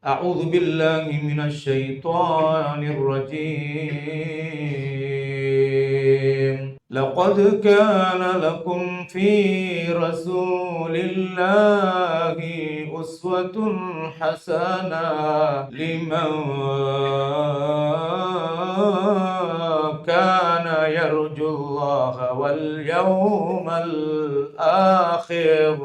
أعوذ بالله من الشيطان الرجيم. لقد كان لكم في رسول الله أسوة حسنة لمن كان يرجو الله واليوم الآخر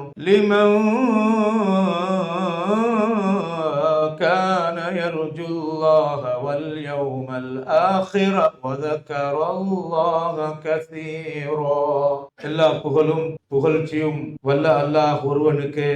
كان يرجو الله واليوم الآخر وذكر الله كثيرا. எல்லா புகழும் புகழ்ச்சியும் வல்ல அல்லாஹ் ஒருவனுக்கு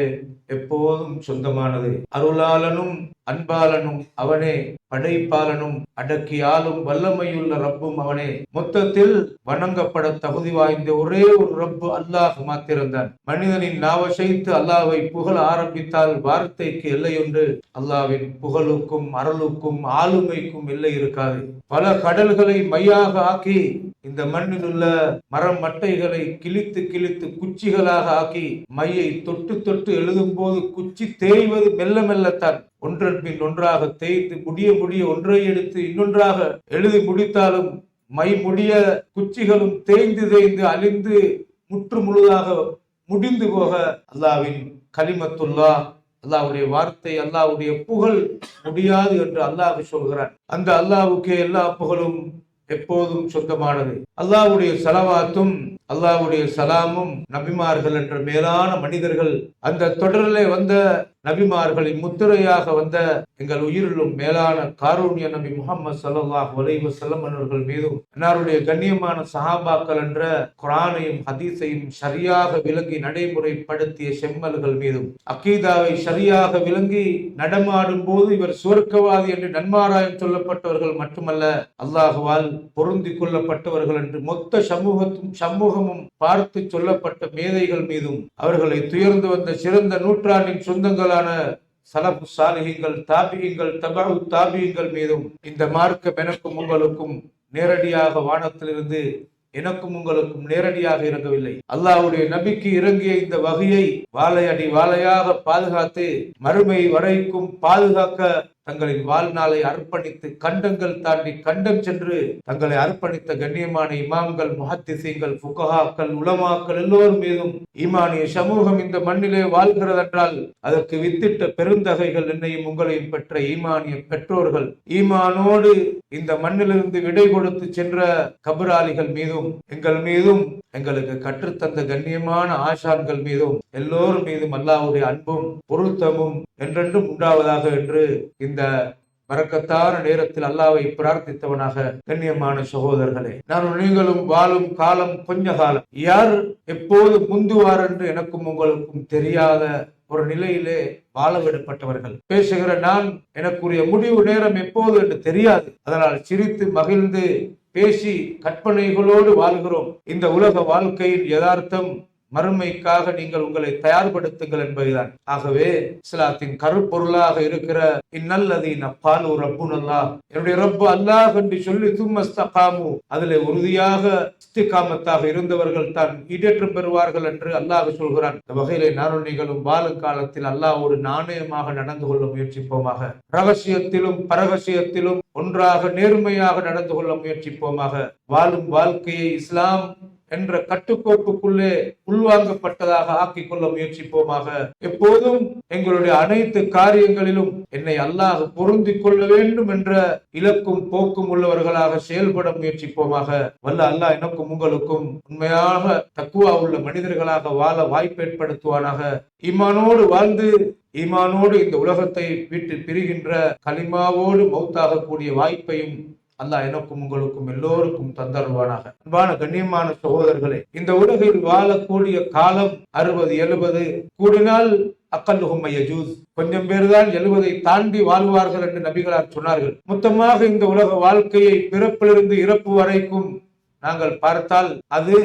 எப்போதும் சொந்தமானது. அருளாளனும் அன்பாளனும் அவனே, படைப்பாளனும் அடக்கியாலும் வல்லமையுள்ள ரப்பும் அவனே. மொத்தத்தில் வணங்கப்பட தகுதி வாய்ந்த ஒரே ஒரு ரப்பு அல்லாஹ் மாத்திரம்தான். மனிதனின் நாவசைத்து அல்லாஹ்வை புகழ ஆரம்பித்தால் வார்த்தைக்கு எல்லையொன்று. அல்லாஹ்வின் புகழுக்கும் அருளுக்கும் ஆளுமைக்கும் எல்லை இருக்காது. பல கடல்களை மையாக ஆக்கி இந்த மண்ணில் உள்ள மரம் மட்டைகளை கிழித்து கிழித்து குச்சிகளாக ஆக்கி மையை தொட்டு தொட்டு எழுதும் போது குச்சி தேய்வது மெல்ல மெல்லத்தான். ஒன்றன் பின் ஒன்றாக தேய்த்து முடிய முடிய ஒன்றை எடுத்து இன்னொன்றாக எழுதி முடித்தாலும் மை முடிய குச்சிகளும் தேய்ந்து தேய்ந்து அழிந்து முற்று முழுதாக முடிந்து போக அல்லாஹ்வின் கலிமத்துல்லா, அல்லாஹ்வுடைய வார்த்தை, அல்லாஹ்வுடைய புகழ் முடியாது என்று அல்லாஹ் சொல்கிறான். அந்த அல்லாஹ்வுக்கே எல்லா புகழும் எப்போதும் சொந்தமானது. அல்லாஹ்வுடைய ஸலவாத்தும் அல்லாஹ்வுடைய சலாமும் நபிமார்கள் என்ற மேலான மனிதர்கள், அந்த தொடரிலே வந்த நபிமார்களின் முத்திரையாக வந்த எங்கள் உயிரிலும் மேலான காரூண்ய நபி முஹம்மது ஸல்லல்லாஹு அலைஹி வஸல்லம் அவர்கள் மீதும், அன்னாருடைய கண்ணியமான சஹாபாக்கள் என்ற குர்ஆனையும் ஹதீஸையும் சரியாக விளங்கி நடைமுறைப்படுத்திய செம்மல்கள் மீதும், அக்கீதாவை சரியாக விளங்கி நடமாடும் போது இவர் சுவர்க்கவாதி என்று நன்மாராயம் சொல்லப்பட்டவர்கள் மட்டுமல்ல, அல்லாஹுவால் பொருந்தி கொள்ளப்பட்டவர்கள் என்று மொத்த சமூகமும் பார்த்து சொல்லப்பட்ட மேதைகள் மீதும், அவர்களை துயர்ந்து வந்த சிறந்த நூற்றாண்டின் சொந்தங்களான சலஃபு சாலிஹீன்கள், தாபியீன்கள், தபஉ தாபியீன்கள் மீதும் இந்த மார்க்கம் எனக்கும் உங்களுக்கும் நேரடியாக வானத்திலிருந்து எனக்கும் உங்களுக்கும் நேரடியாக இறங்கவில்லை. அல்லாஹ்வுடைய நபிக்கு இறங்கிய இந்த வகையை வாழையடி வாழையாக பாதுகாத்து மறுமை வரைக்கும் பாதுகாக்க தங்களின் வாழ்நாளை அர்ப்பணித்து கண்டங்கள் தாண்டி கண்டம் சென்று தங்களை அர்ப்பணித்த கண்ணியமான இமாம்கள், முஹத்திஸீன்கள், ஃபுகஹாக்கள், உலமாக்கள் எல்லோரும் மீதும் ஈமானிய சமூகம் இந்த மண்ணிலே வாழ்கிறது என்றால் அதற்கு வித்திட்ட பெருந்தகைகள் என்னையும் உங்களையும் பெற்ற ஈமானிய பெற்றோர்கள், ஈமானோடு இந்த மண்ணிலிருந்து விடை கொடுத்து சென்ற கபராளிகள் மீதும், எங்கள் மீதும், எங்களுக்கு கற்றுத்தந்த கண்ணியமான ஆசான்கள் மீதும் எல்லோரும் மீதும் அல்லாஹ்வுடைய அன்பும் பொருத்தமும் என்றென்றும் உண்டாவதாக என்று இந்த பரக்கத்தான நேரத்தில் அல்லாஹ்வை பிரார்த்தித்தவனாக, கண்ணியமான சகோதரர்களே, நான் நீங்களும் வாழும் காலம் கொஞ்ச காலம். யார் எப்போது முந்துவார் என்று எனக்கும் உங்களுக்கும் தெரியாத ஒரு நிலையிலே வாழ விடப்பட்டவர்கள். பேசுகிற நான் எனக்குரிய முடிவு நேரம் எப்போது என்று தெரியாது. அதனால் சிரித்து மகிழ்ந்து பேசி கற்பனைகளோடு வாழ்கிறோம். இந்த உலக வாழ்க்கையின் யதார்த்தம் மறுமைக்காக நீங்கள் உங்களை தயார்படுத்துங்கள் என்பதுதான். ஆகவே இஸ்லாத்தின் கருப்பொருளாக இருக்கிற இன்னல்லதீன காலு ரப்புனல்லாஹ், என்னுடைய ரப்பு அல்லாஹ் என்று சொல்லி தும்மஸ்தகாமு, அதிலே உறுதியாக இஸ்திகாமத்தாக இருந்தவர்கள் தான் ஈடேற்றம் பெறுவார்கள் என்று அல்லாஹ் சொல்கிறான். இந்த வகையிலே நானும் நீங்களும் வாழும் காலத்தில் அல்லாஹ்வோடு நாணயமாக நடந்து கொள்ள முயற்சிப்போமாக. ரகசியத்திலும் பரகசியத்திலும் ஒன்றாக நேர்மையாக நடந்து கொள்ள முயற்சிப்போமாக. வாழும் வாழ்க்கையை இஸ்லாம் என்ற கட்டுக்கோப்புக்குள்ளே உள்வாங்கப்பட்டதாக ஆக்கிக் கொள்ள முயற்சிப்போமாக. எப்போதும் எங்களுடைய அனைத்து காரியங்களிலும் என்னை அல்லாஹ் பொருந்திக் கொள்ள வேண்டும் என்ற இலக்கும் போக்கும் உள்ளவர்களாக செயல்பட முயற்சிப்போமாக. வல்ல அல்லாஹ் எனக்கும் உங்களுக்கும் உண்மையாக தக்குவா உள்ள மனிதர்களாக வாழ வாய்ப்பு ஏற்படுத்துவானாக. ஈமானோடு வாழ்ந்து ஈமானோடு இந்த உலகத்தை விட்டு பிரிகின்ற கலிமாவோடு மௌத்தாகக்கூடிய வாய்ப்பையும் அல்லாஹ் எனக்கும் உங்களுக்கும் எல்லோருக்கும் தந்தருவானாக. அன்பான கண்ணியமான சகோதரர்களே, இந்த உலகில் வாழக்கூடிய காலம் 60-70, கூடினால் அக்கல்லுஹும் யஜூஸ், கொஞ்சம் பேர் தான் 70 தாண்டி வாழ்வார்கள் என்று நபிகளார் சொன்னார்கள். மொத்தமாக இந்த உலக வாழ்க்கையை பிறப்பிலிருந்து இறப்பு வரைக்கும் நாங்கள் பார்த்தால் அது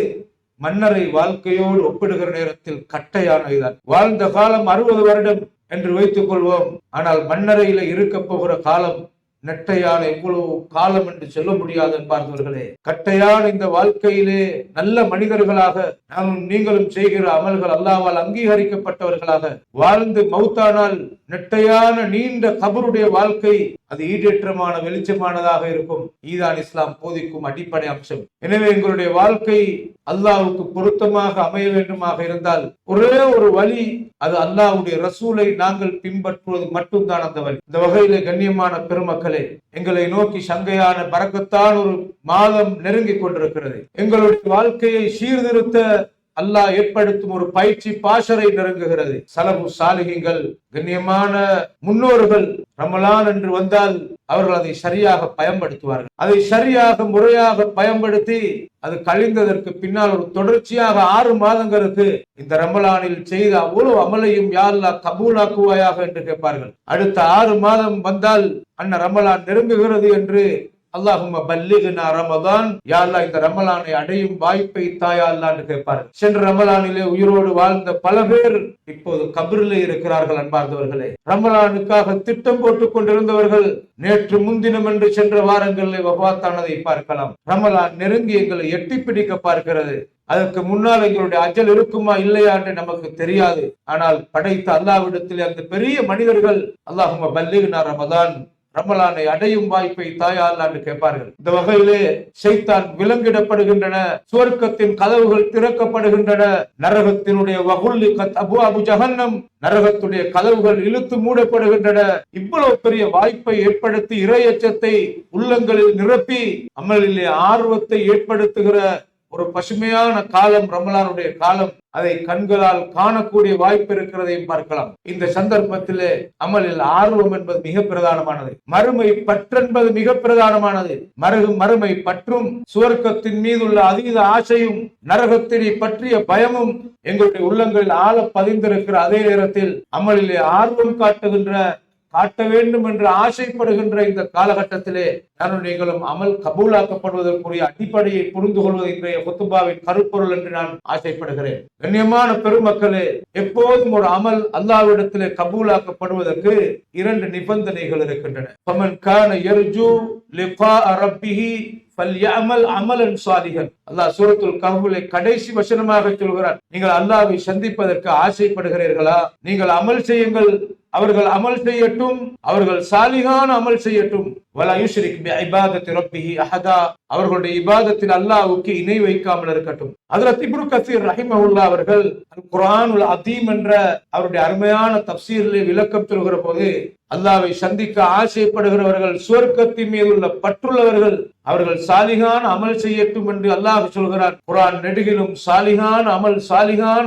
மன்னரை வாழ்க்கையோடு ஒப்பிடுகிற நேரத்தில் கட்டையானதுதான். வாழ்ந்த காலம் 60 வருடம் என்று வைத்துக் கொள்வோம். ஆனால் மன்னரையில இருக்க போகிற காலம் நெட்டையான எவ்வளவு காலம் என்று சொல்ல முடியாது என்பார்களே. கட்டையான இந்த வாழ்க்கையிலே நல்ல மனிதர்களாக நாமும் நீங்களும் செய்கிற அமல்கள் அல்லாஹ்வால் அங்கீகரிக்கப்பட்டவர்களாக வாழ்ந்து மௌத்தானால் நெட்டையான நீண்ட கபருடைய வாழ்க்கை அது ஈடேற்றமான வெளிச்சமானதாக இருக்கும். ஈதான் இஸ்லாம் போதிக்கும் அடிப்படை அம்சம். எனவே எங்களுடைய வாழ்க்கை அல்லாஹ்வுக்கு பொருத்தமாக அமைய வேண்டுமாக இருந்தால் ஒரே ஒரு வழி, அது அல்லாஹ்வுடைய ரசூலை நாங்கள் பின்பற்றுவது மட்டும்தான் அந்த வழி. இந்த வகையிலே கண்ணியமான பெருமக்களே, எங்களை நோக்கி சங்கையான பரக்கத்தான் ஒரு மாதம் நெருங்கிக் கொண்டிருக்கிறது. எங்களுடைய வாழ்க்கையை சீர்திருத்த அல்லாஹ் ஏற்படுத்தும் ஒரு பயிற்சி பாசறை நெருங்குகிறது. சலபு சாலிஹீன்கள், கண்ணியமான முன்னோர்கள் ரமலான் என்று வந்தால் அவர்கள் அதை சரியாக பயன்படுத்துவார்கள். அதை சரியாக முறையாக பயன்படுத்தி அது கழிந்ததற்கு பின்னால் ஒரு தொடர்ச்சியாக 6 மாதங்களுக்கு இந்த ரமலானில் செய்த அவ்வளவு அமலையும் யா அல்லாஹ் கபூலாக்குவாயாக என்று கேட்பார்கள். அடுத்த 6 மாதம் வந்தால் அன்ன ரமலான் நெருங்குகிறது என்று அல்லாஹும்ம பல்லிக்னா ரமதான், யா அல்லாஹ் இந்த ரமலானை அடையும் வாய்ப்பை தாயா அல்லாஹ் என்று கேட்பார்கள். சென்ற ரமலானிலே உயிரோடு வாழ்ந்த பல பேர் இப்போது கபரிலே இருக்கிறார்கள். அன்பார்ந்தவர்களே, ரமலானுக்காக திட்டம் போட்டுக் கொண்டிருந்தவர்கள் நேற்று முன்தினம் என்று சென்ற வாரங்களிலே வஃபாத்தானதை பார்க்கலாம். ரமலான் நெருங்கி எங்களை எட்டி பிடிக்க பார்க்கிறது. அதற்கு முன்னால் எங்களுடைய அஜல் இருக்குமா இல்லையா என்று நமக்கு தெரியாது. ஆனால் படைத்த அல்லாஹ்விடத்தில் அந்த பெரிய மனிதர்கள் அல்லாஹும்ம பல்லிக்னா ரமதான், ரமலானை அடையும் வாய்ப்பை தாயா அல்லாஹ் என்று கேட்பார்கள். இந்த வகையிலே ஷைத்தான் விலங்கிடப்படுகின்றன, சுவர்க்கத்தின் கதவுகள் திறக்கப்படுகின்றன, நரகத்தினுடைய வகுல்லிகத் அபுவாபு ஜஹன்னம், நரகத்துடைய கதவுகள் இழுத்து மூடப்படுகின்றன. இவ்வளவு பெரிய வாய்ப்பை ஏற்படுத்தி இறையச்சத்தை உள்ளங்களில் நிரப்பி அமலிலே ஆர்வத்தை ஏற்படுத்துகிற ஒரு பசுமையான காலம் ரமலானுடைய காலம். அதை கண்களால் காணக்கூடிய வாய்ப்பு இருக்கிறதையும் பார்க்கலாம். இந்த சந்தர்ப்பத்திலே அமலில் ஆர்வம் என்பது மிக பிரதானமானது. மறுமை பற்றென்பது மிக பிரதானமானது. மறுமை பற்றும் சுவர்க்கத்தின் மீதுள்ள அதீத ஆசையும் நரகத்தினை பற்றிய பயமும் எங்களுடைய உள்ளங்களில் ஆழ பதிந்திருக்கிற அதே நேரத்தில் அமலிலே ஆர்வம் காட்ட வேண்டும் என்று ஆசைப்படுகின்ற இந்த காலகட்டத்திலே நானும் நீங்களும் அமல் கபூலாக்கப்படுவதற்குரிய அடிப்படையை புரிந்து கொள்வது இன்றைய குத்துபாவின் கருப்பொருள் என்று நான் ஆசைப்படுகிறேன். கண்ணியமான பெருமக்களே, எப்போதும் ஒரு அமல் அல்லாஹ்விடத்திலே கபூலாக்கப்படுவதற்கு 2 நிபந்தனைகள் இருக்கின்றன. ஃபமன் கான யர்ஜூ லிகாஅ ரப்பிஹி ஃபல்யஅமல் அமலன் சாலிஹன். அல்லாஹ் சூரத்துல் கஹ்ஃபிலே கடைசி வசனமாக சொல்கிறார், நீங்கள் அல்லாஹ்வை சந்திப்பதற்கு ஆசைப்படுகிறீர்களா? நீங்கள் அமல் செய்யுங்கள், அவர்கள் அமல் செய்யட்டும், அவர்கள் சாலிகான அமல் செய்யட்டும். வலா யுஷ்ரிக் பிஇபாதத்தி ரப்பிஹி அஹதா, அவர்களுடைய இபாதத்தில் அல்லாஹ்வுக்கு இணை வைக்காமல் இருக்கட்டும். ஹஜ்ரத் இப்னு கஸீர் ரஹிமஹுல்லாஹ் அவர்கள் அல் குர்ஆனுல் அதீம் என்ற அவருடைய அருமையான தஃப்சீரிலே விளக்கம் சொல்கிற போது, அல்லாஹ்வை சந்திக்க ஆசைப்படுகிறவர்கள், சுவர்க்கத்தின் மீது உள்ள பற்றுள்ளவர்கள், அவர்கள் சாலிகான அமல் செய்யட்டும் என்று அல்லாஹ் சொல்கிறார். குர்ஆன் நெடுகிலும் சாலிகான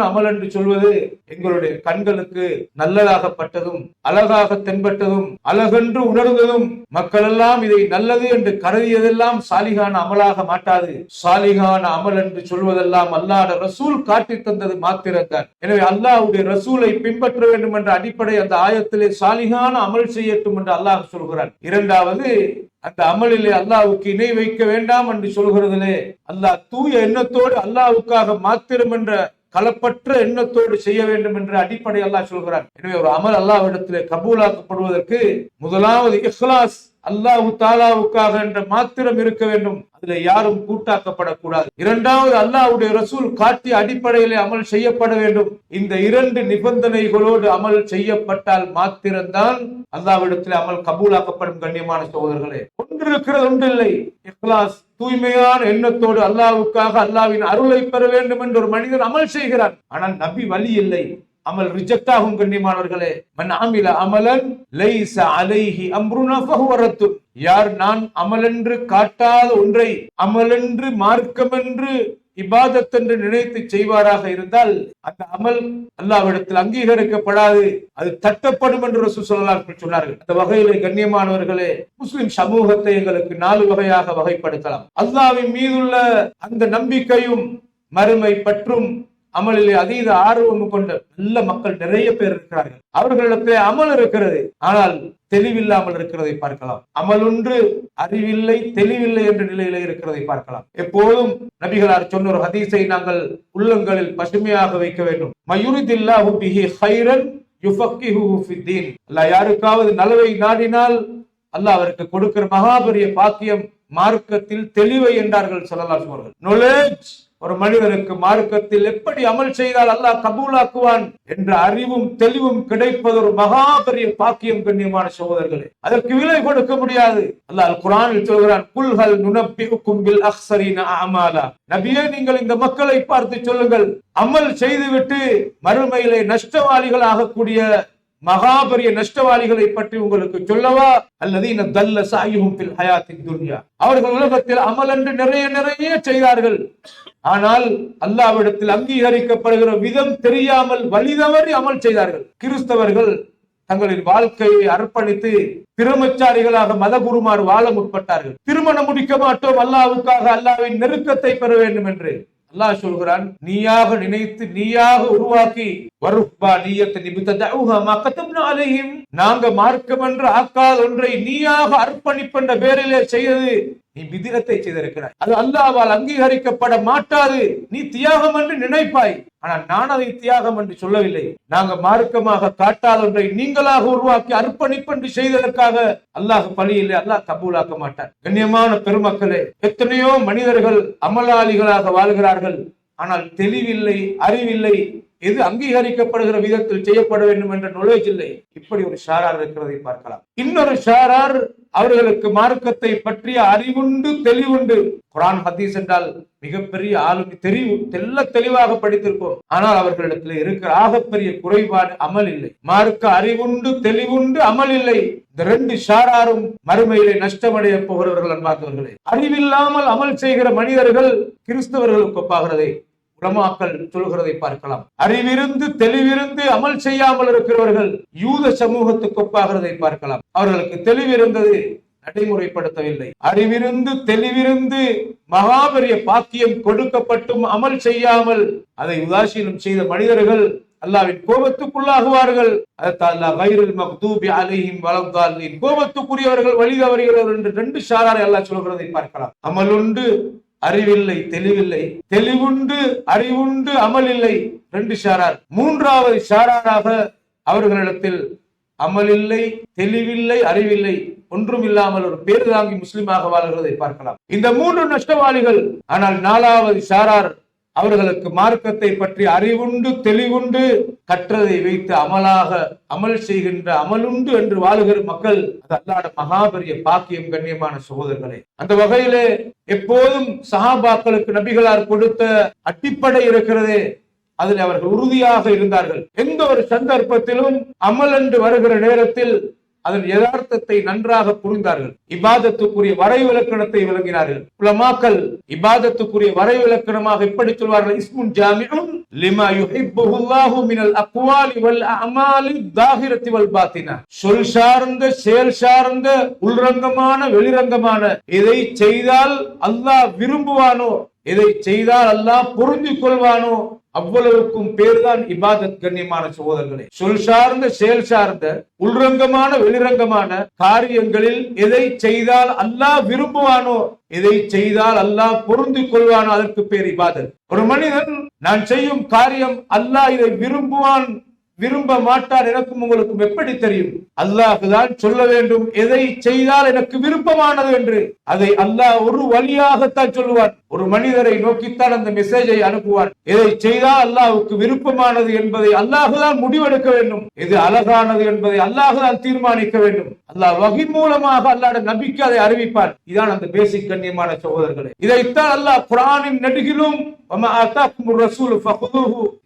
அமல் என்று சொல்வது எங்களுடைய கண்களுக்கு நல்லதாகப்பட்டதும் அழகாக தென்பட்டதும் அழகென்று உணர்ந்ததும், மக்கள் எல்லாம் இதை நல்லது என்று கருதியதெல்லாம் சாலிகான அமலாக மாட்டாது. சாலிகான அமல் என்று சொல்வதெல்லாம் அல்லாஹ்வுடைய ரசூல் காட்டி தந்தது மாத்திரம்தான். எனவே அல்லாஹ்வுடைய ரசூலை பின்பற்ற வேண்டும் என்ற அடிப்படை அந்த ஆயத்திலே சாலிகான அமல் செய்யட்டும் என்று அல்லாஹ் சொல்கிறார். இரண்டாவது, அந்த அமலிலே அல்லாஹ்வுக்கு இணை வைக்க வேண்டாம் என்று சொல்கிறதிலே அல்லாஹ் தூய எண்ணத்தோடு அல்லாஹ்வுக்காக மாத்திரம் என்ற களப்பற்ற எண்ணத்தோடு செய்ய வேண்டும் என்ற அடிப்படை அல்லாஹ் சொல்கிறார். எனவே ஒரு அமல் அல்லாஹ்விடத்திலே கபூலாக்கப்படுவதற்கு முதலாவது இஹ்லாஸ், அல்லாஹ் தஆலாவுக்காக என்ற மாத்திரம் இருக்க வேண்டும், அதுல யாரும் கூட்டாக்கப்படக்கூடாது. இரண்டாவது, அல்லாஹ்வுடைய ரசூல் காட்டிய அடிப்படையிலே அமல் செய்யப்பட வேண்டும். இந்த 2 நிபந்தனைகளோடு அமல் செய்யப்பட்டால் மாத்திரம்தான் அல்லாஹ்விடத்திலே அமல் கபூலாக்கப்படும். கண்ணியமான சகோதரர்களே, ஒன்று இருக்கிறது, ஒன்றில்லை. இஹ்லாஸ், தூய்மையான எண்ணத்தோடு அல்லாஹ்வுக்காக அல்லாஹ்வின் அருளை பெற வேண்டும் என்று ஒரு மனிதன் அமல் செய்கிறான். ஆனால் நபி வழி இல்லை, அமல் ரிஜெக்ட் ஆகும். கண்ணியமானவர்களே, மன் அமில அமலன் லைஸ அலைஹி அம்ருனா ஃபஹுவ ரத்து, யார் நான் அமலென்று காட்டாத ஒன்றை அமலென்று மார்க்கமென்று இபாதத் என்று நினைத்து செய்வாராக இருந்தால் அந்த அமல் அல்லாஹ்விடத்தில் அங்கீகரிக்கப்படாது, அது தட்டப்படும் என்று ரசூல் ஸல்லல்லாஹு அலைஹி வஸல்லம் சொன்னார்கள். அந்த வகையிலே கண்ணியமானவர்களே, முஸ்லிம் சமூகத்தை எங்களுக்கு 4 வகையாக வகைப்படுத்தலாம். அல்லாஹ்வின் மீதுள்ள அந்த நம்பிக்கையும் மறுமை பற்றும் அமலிலே அதீத ஆர்வம் கொண்ட நல்ல மக்கள் நிறைய பேர் இருக்கிறார்கள். அவர்களிடத்திலே அமல் இருக்கிறது, ஆனால் தெளிவில்லாமல் இருக்கிறதை பார்க்கலாம். அமல் ஒன்று, அறிவில்லை தெளிவில்லை என்ற நிலையில இருக்கிறதை பார்க்கலாம். எப்போதும் நபிகளார் சொன்ன ஒரு ஹதீஸை நாங்கள் உள்ளங்களில் பசுமையாக வைக்க வேண்டும். மயுரிதில்லாஹு பிஹி கைரன் யுஃபக்கிஹுஹு ஃபித்தீன். அல்லாஹ் யாருக்காவது நலவை நாடினால் அல்லாஹ் அவருக்கு கொடுக்கிற மகாபெரிய பாக்கியம் மார்க்கத்தில் தெளிவை என்றார்கள் ஸல்லல்லாஹு அலைஹி வஸல்லம். knowledge, ஒரு மனிதனுக்கு மார்க்கத்தில் எப்படி அமல் செய்தால் அல்லாஹ் கபூலாக்குவான் என்ற அறிவும் தெளிவும் கிடைப்பது ஒரு மகாபெரிய பாக்கியம். கண்ணியமான சகோதரர்களே, அதற்கு விலை கொடுக்க முடியாது. அல்லாஹ் குர்ஆனில் சொல்கிறான், குல் ஹல் நுனப்பிஉக்கும் பில் அக்ஸரீன அஅமாலா. நபியே, நீங்கள் இந்த மக்களை பார்த்து சொல்லுங்கள், அமல் செய்துவிட்டு மறுமையிலே நஷ்டவாளிகள் ஆகக்கூடிய மகாபெரிய நஷ்டவாளிகளை பற்றி உங்களுக்கு சொல்லவா? அல்லதீன தல்ல சாயுஹும் ஃபில் ஹயாத்தித் துன்யா. அவர்கள் உலகத்தில் அமல் என்று நிறைய செய்தார்கள். ஆனால் அல்லாஹ்விடத்தில் அங்கீகரிக்கப்படுகிற விதம் தெரியாமல் வழிதவறி அமல் செய்தார்கள். கிறிஸ்தவர்கள் தங்களின் வாழ்க்கையை அர்ப்பணித்து பிரமச்சாரிகளாக மதகுருமார் வாழ முற்பட்டார்கள். திருமணம் முடிக்க மாட்டோம், அல்லாஹ்வுக்காக அல்லாஹ்வின் நெருக்கத்தை பெற வேண்டும் என்று. அல்லாஹ் சொல்கிறான், நீயாக நினைத்து நீயாக உருவாக்கி நாங்க மார்க்கம் என்று ஆக்காத ஒன்றை நீயாக அர்ப்பணிப்பென்ற பேரிலே செய்தது நீ பித்அத்தை செய்திருக்கிறாய். அது அல்லாஹ்வால் அங்கீகரிக்கப்பட மாட்டாது. நீ தியாகம் என்று நினைப்பாய். ஆனால் நான் அதை தியாகம் என்று சொல்லவில்லை. நாங்க மார்க்கமாக காட்டாத ஒன்றை நீங்களாக உருவாக்கி அர்ப்பணிப்பென்று செய்ததற்காக அல்லாஹ் பழியில்லை, அல்லாஹ் கபூலாக்க மாட்டார். கண்ணியமான பெருமக்களே, எத்தனையோ மனிதர்கள் அமலாளிகளாக வாழ்கிறார்கள். ஆனால் தெளிவில்லை, அறிவில்லை, எது அங்கீகரிக்கப்படுகிற விதத்தில் செய்யப்பட வேண்டும் என்ற knowledge இல்லை. இப்படி ஒரு ஷாரார் இருக்கிறதை பார்க்கலாம். இன்னொரு ஷாரார், அவர்களுக்கு மார்க்கத்தை பற்றிய அறிவுண்டு தெளிவுண்டு. குர்ஆன் ஹதீஸ் என்றால் மிகப்பெரிய ஆளுமை, தெளிவாக படித்திருப்போம். ஆனால் அவர்களிடத்தில் இருக்கிற ஆகப்பெரிய குறைபாடு அமல் இல்லை. மார்க்க அறிவுண்டு தெளிவுண்டு அமல் இல்லை. இந்த ரெண்டு ஷாராரும் மறுமையிலே நஷ்டமடைய போகிறவர்கள் அன்பார்ந்தவர்களே. அறிவில்லாமல் அமல் செய்கிற மனிதர்கள் கிறிஸ்தவர்களுக்கு ஒப்பாகிறதே உலமாக்கள் சொல்கிறதை பார்க்கலாம். அறிவிருந்து தெளிவிருந்து அமல் செய்யாமல் இருக்கிறவர்கள் யூத சமூகத்துக்கு ஒப்பாகிறதை பார்க்கலாம். அவர்களுக்கு தெளிவிருந்தது, நடைமுறைப்படுத்தவில்லை. அறிவிருந்து தெளிவிருந்து மகாபெரிய பாக்கியம் கொடுக்கப்பட்டும் அமல் செய்யாமல் அதை உதாசீனம் செய்த மனிதர்கள் அல்லாஹ்வின் கோபத்துக்குள்ளாகுவார்கள். கோபத்துக்குரியவர்கள் வழி தவறுகிறவர்கள் என்று ரெண்டு ஷாராரை அல்லாஹ் சொல்கிறதை பார்க்கலாம். அமல் உண்டு, அறிவில்லை, தெளிவில்லை. தெளிவுண்டு, அறிவுண்டு, அமல் இல்லை. ரெண்டு ஷாரார். மூன்றாவது ஷாராராக அவர்களிடத்தில் அமல் இல்லை, தெளிவில்லை, அறிவில்லை, ஒன்றும் இல்லாமல் ஒரு பேரு தாங்கி முஸ்லிமாக வாழ்கிறதை பார்க்கலாம். இந்த மூன்று நஷ்டவாளிகள். ஆனால் நாலாவது ஷாரார், அவர்களுக்கு மார்க்கத்தை பற்றி அறிவுண்டு தெளிவுண்டு, கற்றதை வைத்து அமல் செய்கின்ற அமலுண்டு என்று வாழுகிற மக்கள். அது அல்லாஹ்வுடைய மகாபெரிய பாக்கியம். கண்ணியமான சகோதரர்களே, அந்த வகையிலே எப்போதும் சஹாபாக்களுக்கு நபிகளார் கொடுத்த அடிப்படை இருக்கிறதே, அதில் அவர்கள் உறுதியாக இருந்தார்கள். எந்த ஒரு சந்தர்ப்பத்திலும் அமல் என்று வருகிற நேரத்தில் அதன் யதார்த்தத்தை நன்றாக புரிந்தார்கள். இபாதத்துக்குரிய வரைவிலக்கணத்தை விளங்கினார்கள். உலமாக்கள் இபாதத்துக்குரிய வரைவிலக்கணமாக எப்படி சொல்வார்கள்? இஸ்முன் ஜாமிஉன் லிமா யுஹிப்புஹு அல்லாஹு மினல் அக்வாலி வல் அமாலி ஸாஹிரத்தி வல் பாத்தினா. சொல் சார்ந்த, செயல் சார்ந்த, உள்ரங்கமான, வெளிரங்கமான, எதை செய்தால் அல்லாஹ் விரும்புவானோ, எதை செய்தால் அல்லாஹ் புரிந்து கொள்வானோ அவ்வளவுக்கும் பேர்தான் இபாதத். கண்ணியமான சகோதரர்களே, சொல் சார்ந்த, செயல் சார்ந்த, உள்ரங்கமான, வெளிரங்கமான காரியங்களில் எதை செய்தால் அல்லாஹ் விரும்புவானோ, எதை செய்தால் அல்லாஹ் பொருந்து கொள்வானோ அதற்கு பேர் இபாதத். ஒரு மனிதன் நான் செய்யும் காரியம் அல்லாஹ் இதை விரும்புவான், விரும்ப மாட்டார், எனக்கும் உங்களுக்கும் எப்படி தெரியும்? அல்லாஹ் தான் சொல்ல வேண்டும் எதை செய்தால் எனக்கு விருப்பமானது என்று. அதை அல்லாஹ் ஒரு வழியாகத்தான் சொல்லுவார். ஒரு மனிதரை நோக்கித்தான் அந்த மெசேஜை அனுப்புவார். எதை செய்தால் அல்லாஹ்வுக்கு விருப்பமானது என்பதை அல்லாஹ் தான் முடிவெடுக்க வேண்டும். எது அழகானது என்பதை அல்லாஹ் தான் தீர்மானிக்க வேண்டும். அல்லாஹ் வஹி மூலமாக அல்லாஹ்வுடைய நபிக்கு அதை அறிவிப்பார். இதான் அந்த பேசிக். கண்ணியமான சகோதரர்களே, இதைத்தான் அல்லாஹ் குர்ஆனின் நெடுகிலும்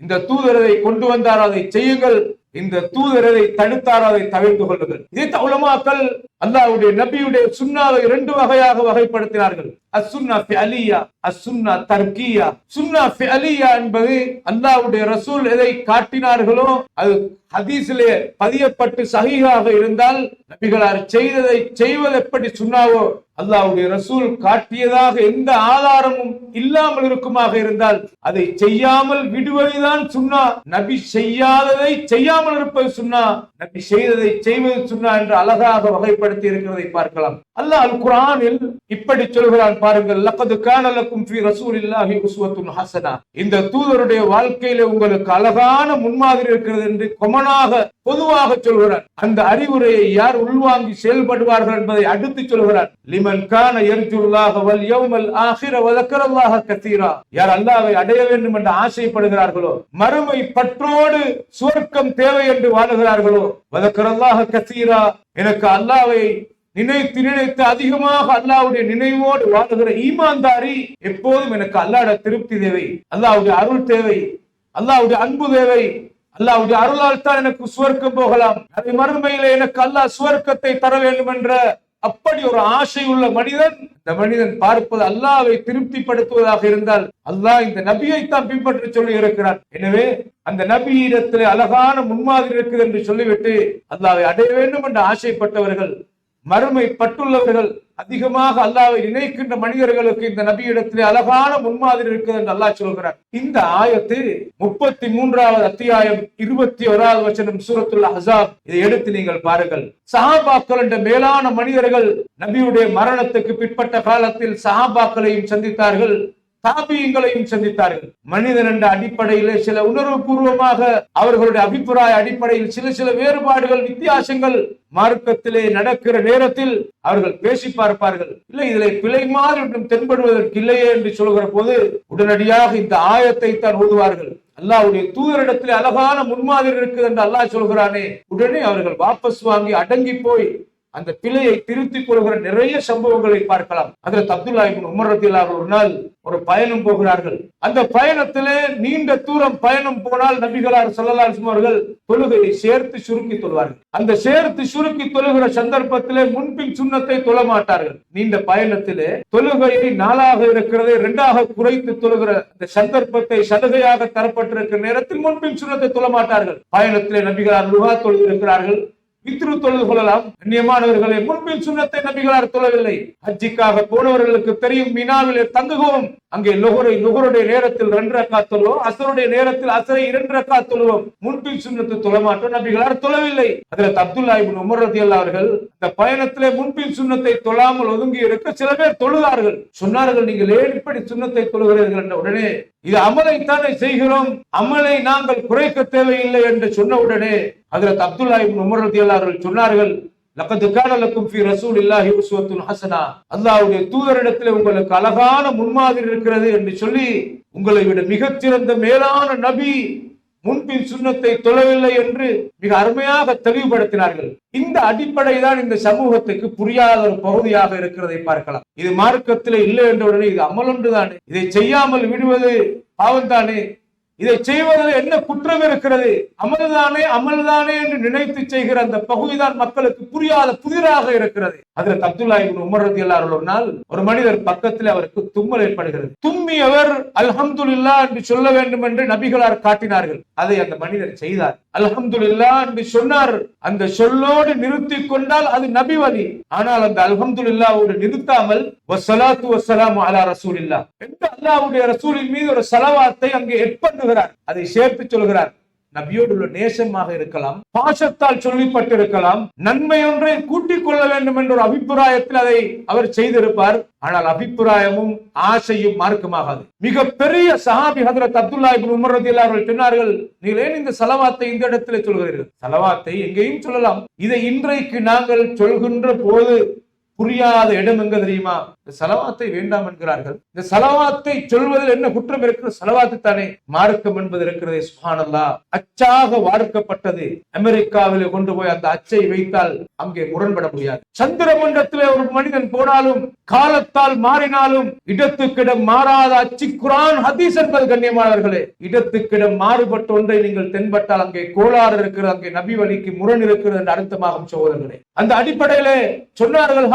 இந்த தூதரை கொண்டு வந்தார், அதை செய்யுங்கள், இந்த தூதரை தடுத்தார், அதை தவிர்த்து கொள்ளுங்கள். இதை உலமாக்கள் அல்லாஹ்வுடைய நபியுடைய சுன்னாவை இரண்டு வகையாக வகைப்படுத்தினார்கள். அஸ்ஸுன்னா ஃபிஅலியா, அஸ்ஸுன்னா தர்கியா. சுன்னா ஃபிஅலியா என்பது அல்லாஹ்வுடைய ரசூல் எதை காட்டினார்களோ அது ஹதீஸிலே பதியப்பட்டு சஹீஹாக இருந்தால், நபிகளார் செய்ததை செய்வது எப்படி சுன்னாவோ, அல்லாஹ்வுடைய ரசூல் காட்டியதாக எந்த ஆதாரமும் இல்லாமல் இருக்குமாக இருந்தால் அதை செய்யாமல் விடுவதுதான் சுன்னா. நபி செய்யாததை செய்யாமல் இருப்பது சுன்னா, நபி செய்ததை செய்வது சுன்னா என்று அழகாக வகைப்படுத்தி இருக்கிறதை பார்க்கலாம். அல்லாஹ் அல் குர்ஆனில் இப்படி சொல்கிறான் பாருங்கள், லக்கத் கான லக்கும் ஃபீ ரசூலில்லாஹி உஸ்வத்துன் ஹஸனா. இந்த தூதருடைய வாழ்க்கையில உங்களுக்கு அழகான முன்மாதிரி இருக்கிறது என்று கொமனாக பொதுவாக சொல்கிறார். அந்த அறிவுரையை யார் உள்வாங்கி செயல்படுவார்கள் என்பதை அடுத்து சொல்கிறார். லிமன் கான யர்ஜுல்லாஹ வல் யௌமல் ஆகிர வ ஸக்கரல்லாஹ கஸீரா. யார் அல்லாஹ்வை அடைய வேண்டும் என்று ஆசைப்படுகிறார்களோ, மறுமை பற்றோடு சுவர்க்கம் தேவை என்று வாழுகிறார்களோ, வ ஸக்கரல்லாஹ கஸீரா, எனக்கு அல்லாஹ்வை நினைத்து நினைத்து அதிகமாக அல்லாஹ்வுடைய நினைவோடு வாழுகிற ஈமான்தாரி எப்போதும் எனக்கு அல்லாஹ்வுடைய திருப்தி தேவை, அல்லாஹ்வுடைய அருள் தேவை, அல்லாஹ்வுடைய அன்பு தேவை, அல்லாஹ்வுடைய அருளால் தான் எனக்கு சுவர்க்கம் போகலாம், அதை மறுமையிலே எனக்கு அல்லாஹ் சுவர்க்கத்தை தர வேண்டும் என்ற அப்படி ஒரு ஆசை உள்ள மனிதன், இந்த மனிதன் பார்ப்பது அல்லாஹ்வை திருப்திப்படுத்துவதாக இருந்தால் அல்லாஹ் இந்த நபியை தான் பின்பற்றி சொல்லி இருக்கிறார். எனவே அந்த நபியிடத்திலே அழகான முன்மாதிரி இருக்குது என்று சொல்லிவிட்டு அல்லாஹ்வை அடைய வேண்டும் என்று ஆசைப்பட்டவர்கள், மறுமை பட்டுள்ளவர்கள், அதிகமாக அல்லாஹ்வை நினைக்கின்ற மனிதர்களுக்கு இந்த நபியிடத்திலே அழகான முன்மாதிரி இருக்குது என்று அல்லாஹ் சொல்கிறார். இந்த ஆயத்து 33வது அத்தியாயம் 21வது வசனம் சூரத்துல் அஹ்ஸாப். இதை எடுத்து நீங்கள் பாருங்கள். சஹாபாக்கள் என்ற மேலான மனிதர்கள் நபியுடைய மரணத்துக்கு பிற்பட்ட காலத்தில் சஹாபாக்களையும் சந்தித்தார்கள், தாபியங்களையும் சந்தித்தார்கள். மனிதன் என்ற அடிப்படையிலே சில உணர்வு பூர்வமாக அவர்களுடைய அபிப்பிராய அடிப்படையில் சில வேறுபாடுகள், வித்தியாசங்கள் மார்க்கத்திலே நடக்கிற நேரத்தில் அவர்கள் பேசி பார்ப்பார்கள். இல்லை, இதிலே பிழை மாறி ஒன்றும் தென்படுவதற்கு இல்லையே என்று சொல்கிற போது உடனடியாக இந்த ஆயத்தை தான் ஓதுவார்கள். அல்லாஹ்வுடைய தூதரிடத்திலே அழகான முன்மாதிரி இருக்குது என்று அல்லாஹ் சொல்கிறானே, உடனே அவர்கள் வாபஸ் வாங்கி அடங்கி போய் அந்த பிழையை திருத்திக் கொள்கிற நிறைய சம்பவங்களை பார்க்கலாம். அதில் அப்துல்லாஹ் இப்னு உமர் ரலியல்லாஹு ஒரு நாள் ஒரு பயணம் போகிறார்கள். அந்த பயணத்திலே நீண்ட தூரம் பயணம் போனால் நபிகளார் ஸல்லல்லாஹு அலைஹி வஸல்லம் அவர்கள் தொழுகையை சேர்த்து சுருக்கி தொழுவார்கள். அந்த சேர்த்து சுருக்கி தொழுகிற சந்தர்ப்பத்திலே முன்பின் சுன்னத்தை தொழ மாட்டார்கள். நீண்ட பயணத்திலே தொழுகையை 4ஆக இருக்கிறதை 2ஆக குறைத்து தொழுகிற அந்த சந்தர்ப்பத்தை சலுகையாக தரப்பட்டிருக்கிற நேரத்தில் முன்பின் சுன்னத்தை தொழ மாட்டார்கள். பயணத்திலே நபிகளார் லுஹா தொழுது இருக்கிறார்கள், வித்ரு தொழுது கொள்ளலாம். கண்ணியமானவர்களே, முன்பின் சுன்னத்தை நபிகளார் தொழவில்லை. ஹஜ்ஜிக்காக போனவர்களுக்கு தெரியும், மினாவிலே தங்குவோம், அங்கே லுஹருடைய நேரத்தில் 2 ரக்காத் தொழுவோம், அஸ்ருடைய நேரத்தில் அஸ்ரை 2 ரக்காத் தொழுவோம். முன்பின் சுன்னத்தை தொழ மாட்டோம், நபிகளார் தொழவில்லை. அதில் அப்துல்லாஹ் இப்னு உமர் ரலியல்லாஹு அவர்கள் அந்த பயணத்திலே முன்பின் சுன்னத்தை தொழாமல் ஒதுங்கி இருக்க சில பேர் தொழுதார்கள். சொன்னார்கள், நீங்கள் ஏன் இப்படி சுன்னத்தை தொழுகிறீர்கள் என்ற உடனே, இது அமலைத்தானே செய்கிறோம், அமலை நாங்கள் குறைக்க தேவையில்லை என்று சொன்ன உடனே ஹஜ்ரத் அப்துல்லாஹ் இப்னு உமர் ரலியல்லாஹு அவர்கள் சொன்னார்கள், லக்கத் கான லக்கும் ஃபீ ரசூலில்லாஹி உஸ்வத்துன் ஹஸனா. அல்லாஹ்வுடைய தூதரிடத்திலே உங்களுக்கு அழகான முன்மாதிரி இருக்கிறது என்று சொல்லி, உங்களை விட மிகச்சிறந்த மேலான நபி முன்பின் சுன்னத்தை தொழவில்லை என்று மிக அருமையாக தெளிவுபடுத்தினார்கள். இந்த அடிப்படை தான் இந்த சமூகத்துக்கு புரியாத ஒரு பகுதியாக இருக்கிறதை பார்க்கலாம். இது மார்க்கத்திலே இல்லை என்ற உடனே இது அமலொன்று தானே, இதை செய்யாமல் விடுவது பாவம் தானே, இதை செய்வதில் என்ன குற்றம் இருக்கிறது, அமல்தானே என்று நினைத்து செய்கிற அந்த பகுதிதான் மக்களுக்கு புரியாத புதிராக இருக்கிறது. ஹஜ்ரத் அப்துல்லாஹ் இப்னு உமர் ரலியல்லாஹு ஒரு நாள் ஒரு மனிதர் பக்கத்தில் அவருக்கு தும்மல் ஏற்படுகிறது. தும்மி அவர் அல்ஹம்துலில்லாஹ் என்று சொல்ல வேண்டும் என்று நபிகளார் காட்டினார்கள். அதை அந்த மனிதர் செய்தார். அல்ஹம்துலில்லாஹ் என்று சொன்னார். அந்த சொல்லோடு நிறுத்தி கொண்டால் அது நபி வழி. ஆனால் அந்த அல்ஹம்துலில்லாஹ்வோடு நிறுத்தாமல் வஸ்ஸலாத்து வஸ்ஸலாமு அலா ரசூலில்லாஹ் என்று அல்லாஹ்வுடைய ரசூலின் மீது ஒரு ஸலவாத்தை அங்கே எட்பண்ணுகிறார். அதை சேர்த்து சொல்கிறார். நபியோடு உள்ள நேசமாக இருக்கலாம், பாசத்தால் சொல்லப்பட்டிருக்கலாம், நன்மை ஒன்றை கூட்டிக் கொள்ள வேண்டும் என்ற ஒரு அபிப்பிராயத்தில் அதை அவர் செய்திருப்பார். ஆனால் அபிப்பிராயமும் ஆசையும் மார்க்கமாகாது. மிக பெரிய சஹாபி ஹஜ்ரத் அப்துல்லாஹ் இப்னு உமர் ரலியல்லாஹு அவர்கள் சொன்னார்கள், நீங்கள் ஏன் இந்த ஸலவாத்தை இந்த இடத்திலே சொல்கிறீர்கள்? ஸலவாத்தை எங்கேயும் சொல்லலாம். இதை இன்றைக்கு நாங்கள் சொல்கின்ற போது புரியாத இடம் எங்க தெரியுமா? இந்த ஸலவாத்தை வேண்டாம் என்கிறார்கள். இந்த ஸலவாத்தை சொல்வதில் என்ன குற்றம் இருக்கிறது? ஸலவாத்து தானே மார்க்கம் என்பது இருக்கிறதே. சுப்ஹானல்லாஹ், அச்சாக வார்க்கப்பட்டது. அமெரிக்காவிலே கொண்டு போய் அந்த அச்சை வைத்தால் அங்கே முரண்பட முடியாது. சந்திர மண்டலத்திலே ஒரு மனிதன் போனாலும், காலத்தால் மாறினாலும் இடத்துக்கிடம் மாறாத அச்சு குர்ஆன் ஹதீஸ் என்பது கண்ணியமானவர்களே. இடத்துக்கிடம் மாறுபட்ட ஒன்றை நீங்கள் தென்பட்டால் அங்கே கோளாறு இருக்கிறது, அங்கே நபி வழிக்கு முரண் இருக்கிறது என்று அர்த்தமாகும் சகோதரர்களே. அந்த அடிப்படையிலே சொன்னார்கள்,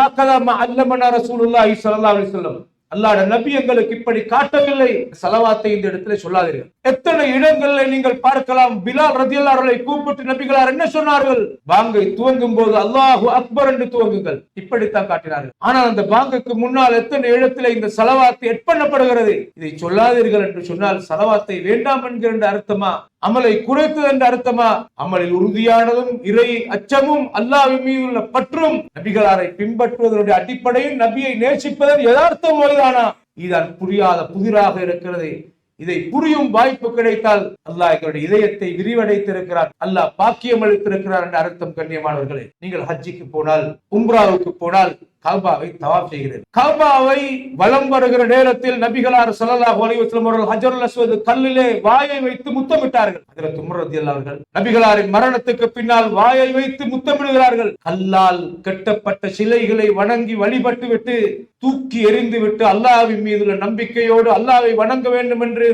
அல்லமனா ரசூலுல்லாஹி ஸல்லல்லாஹு அலைஹி வஸல்லம், அல்லாஹ்வுடைய நபி எங்களுக்கு இப்படி காட்டவில்லை. ஸலவாத்தை இந்த இடத்திலே சொல்லாதீர்கள். எத்தனை இடங்களில் நீங்கள் பார்க்கலாம், பிலால் ரலியல்லாஹு அன்ஹு கூப்பிட்டு நபிகளார் என்ன சொன்னார்கள்? பாங்கை துவங்கும் போது அல்லாஹு அக்பர் என்று துவங்குங்கள், இப்படித்தான் காட்டினார்கள். ஆனால் அந்த பாங்குக்கு முன்னால் எத்தனை இடத்திலே இந்த ஸலவாத்தை எட்பண்ணப்படுகிறது. இதை சொல்லாதீர்கள் என்று சொன்னால் ஸலவாத்தை வேண்டாம் என்கிற அர்த்தமா? அமலை குறைத்தது என்ற அர்த்தமா? அமலில் உறுதியானதும் இறை அச்சமும் அல்லாஹ்வின் மீது உள்ள பற்றும் நபிகளாரை பின்பற்றுவதனுடைய அடிப்படையில் நபியை நேசிப்பதன் யதார்த்தம் வலுதானா? இதுதான் புரியாத புதிராக இருக்கிறது. இதை புரியும் வாய்ப்பு கிடைத்தால் அல்லாஹ் எங்களுடைய இதயத்தை விரிவடைத்திருக்கிறார், அல்லாஹ் பாக்கியம் அளித்திருக்கிறார் என்ற அர்த்தம். கண்ணியமானவர்களே, நீங்கள் ஹஜ்ஜிக்கு போனால், உம்ராவுக்கு போனால் கஅபாவை தவாப் செய்கிறேன். கஅபாவை வலம் வருகிற நேரத்தில் நபிகளார் ஸல்லல்லாஹு அலைஹி வஸல்லம் அவர்கள் ஹஜருல் அஸ்வத் கல்லிலே வாயை வைத்து முத்தமிட்டார்கள். ஹஜ்ரத் உமர் ரலியல்லாஹு அவர்கள் நபிகளாரின் மரணத்துக்கு பின்னால் வாயை வைத்து முத்தமிடுகிறார்கள். கல்லால் கட்டப்பட்ட சிலைகளை வணங்கி வழிபட்டு விட்டு தூக்கி எறிந்து விட்டு அல்லாஹ்வின் மீது உள்ள நம்பிக்கையோடு அல்லாஹ்வை வணங்க வேண்டும் என்று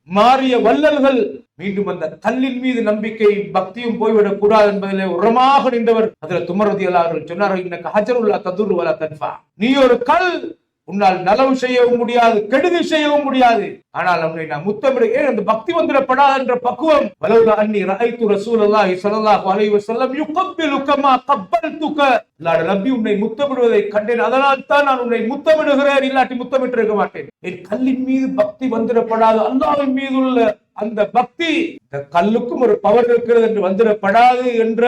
மாறிய வள்ளல்கள் மீண்டும் அந்த கல்லின் மீது நம்பிக்கை பக்தியும் போய்விடக் கூடாது என்பதிலே உரமாக நின்றவர் ஹஜ்ரத் உமர் ரலியல்லாஹு அவர்கள் சொன்னார்கள், இன்னக ஹஜருல்லா ததுர் வலா தன்ஃபா, நீ ஒரு கல், உன்னால் நலவு செய்யவும் முடியாது, கெடுதி செய்யவும் முடியாது, ஆனால் நம்மை நான் முத்தமிட ஏன் அந்த பக்தி வந்துடப்படாது என்ற பக்குவம். வலவுலா அன்னி ரஅய்து ரசூலல்லாஹி ஸல்லல்லாஹு அலைஹி வஸல்லம் யுகப்பிலு கமா கப்பல்துக, நபி உன்னை முத்தமிடுவதை கண்டேன், அதனால் தான் நான் உன்னை முத்தமிடுகிறேன், இல்லாட்டி முத்தமிட்டு இருக்க மாட்டேன். என் கல்லின் மீது பக்தி வந்துடப்படாது, அல்லாஹ்வின் மீது உள்ள அந்த பக்தி, இந்த கல்லுக்கும் ஒரு பவர் இருக்கிறது என்று வந்துடப்படாது என்ற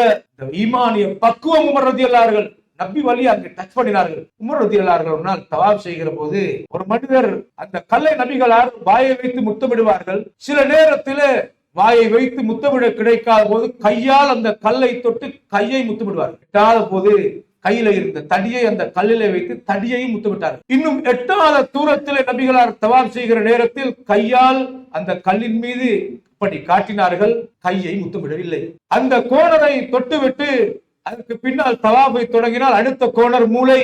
ஈமானிய பக்குவம் உமர் ரலியல்லாஹு அவர்கள் நபி வழி அங்கு டச் பண்ணினார்கள். உமர் ரலியல்லாஹு அவர்கள் ஒரு நாள் தவாப் செய்கிற போது ஒரு மனிதர் அந்த கல்லை நபிகளார் வாயை வைத்து முத்தமிடுவார்கள். சில நேரத்தில் வாயை வைத்து முத்தமிட கிடைக்காத போது கையால் அந்த கல்லை தொட்டு கையை முத்தமிடுவார்கள். எட்டாத போது கையில இருந்த தடியை அந்த கல்லிலே வைத்து தடியையும் முத்தமிட்டார்கள். இன்னும் எட்டாத தூரத்தில் நபிகளார் தவாப் செய்கிற நேரத்தில் கையால் அந்த கல்லின் மீது இப்படி காட்டினார்கள், கையை முத்தமிடவில்லை. அந்த கோணரை தொட்டுவிட்டு அதற்கு பின்னால் தவாபை தொடங்கினால் அடுத்த கோணர் மூளை